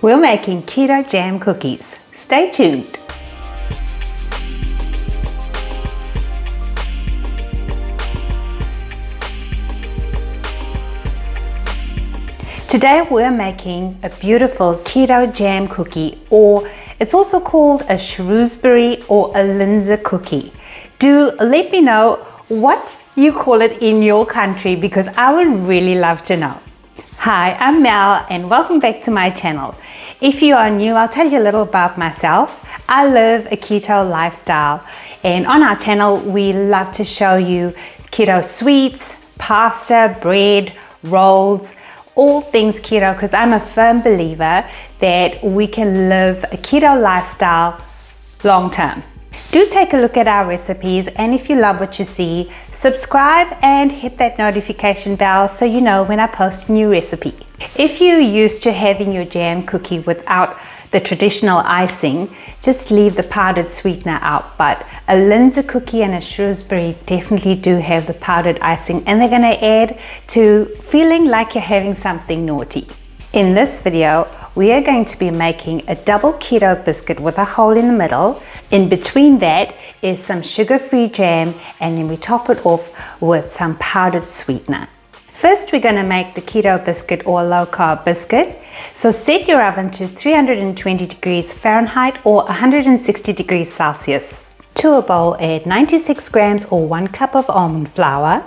We're making keto jam cookies. Stay tuned. Today we're making a beautiful keto jam cookie, or it's also called a Shrewsbury or a Linzer cookie. Do let me know what you call it in your country, because I would really love to know. Hi, I'm Mel and welcome back to my channel. If you are new, I'll tell you a little about myself. I live a keto lifestyle, and on our channel we love to show you keto sweets, pasta, bread, rolls, all things keto, because I'm a firm believer that we can live a keto lifestyle long term. Do take a look at our recipes, and if you love what you see, subscribe and hit that notification bell so you know when I post a new recipe. If you're used to having your jam cookie without the traditional icing, just leave the powdered sweetener out, but a Linzer cookie and a Shrewsbury definitely do have the powdered icing, and they're going to add to feeling like you're having something naughty. In this video, we are going to be making a double keto biscuit with a hole in the middle. In between that is some sugar-free jam, and then we top it off with some powdered sweetener. First, we're going to make the keto biscuit or low-carb biscuit. So set your oven to 320 degrees Fahrenheit or 160 degrees Celsius. To a bowl, add 96 grams or 1 cup of almond flour,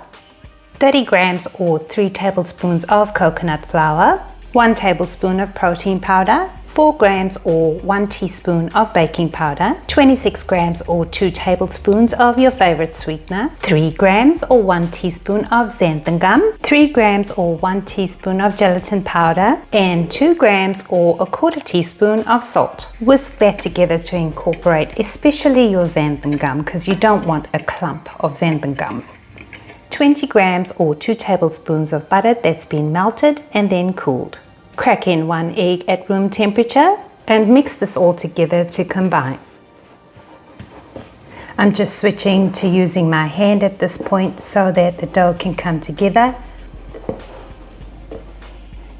30 grams or 3 tablespoons of coconut flour, 1 tablespoon of protein powder, 4 grams or 1 teaspoon of baking powder, 26 grams or 2 tablespoons of your favorite sweetener, 3 grams or 1 teaspoon of xanthan gum, 3 grams or 1 teaspoon of gelatin powder, and 2 grams or 1/4 teaspoon of salt. Whisk that together to incorporate especially your xanthan gum, because you don't want a clump of xanthan gum. 20 grams or 2 tablespoons of butter that's been melted and then cooled. Crack in 1 egg at room temperature and mix this all together to combine. I'm just switching to using my hand at this point so that the dough can come together.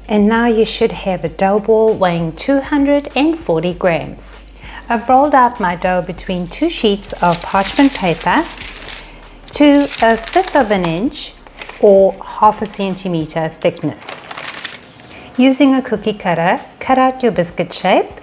And now you should have a dough ball weighing 240 grams. I've rolled out my dough between 2 sheets of parchment paper to 1/5 of an inch or 1/2 centimeter thickness. Using a cookie cutter, cut out your biscuit shape.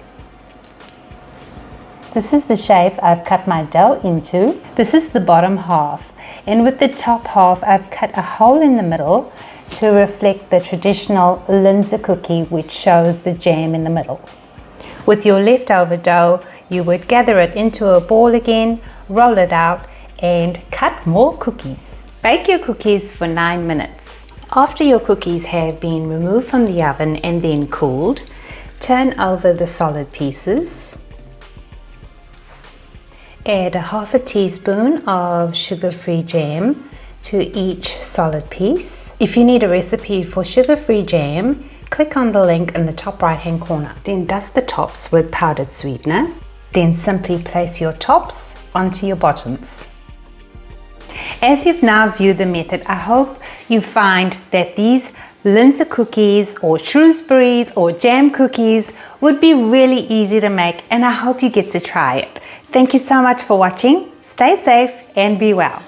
This is the shape I've cut my dough into. This is the bottom half, and with the top half I've cut a hole in the middle to reflect the traditional Linzer cookie, which shows the jam in the middle. With your leftover dough, you would gather it into a ball again, roll it out, and cut more cookies. Bake your cookies for 9 minutes. After your cookies have been removed from the oven and then cooled, turn over the solid pieces. Add 1/2 teaspoon of sugar-free jam to each solid piece. If you need a recipe for sugar-free jam, click on the link in the top right-hand corner. Then dust the tops with powdered sweetener. Then simply place your tops onto your bottoms. As you've now viewed the method, I hope you find that these Linzer cookies or Shrewsbury's or jam cookies would be really easy to make, and I hope you get to try it. Thank you so much for watching. Stay safe and be well.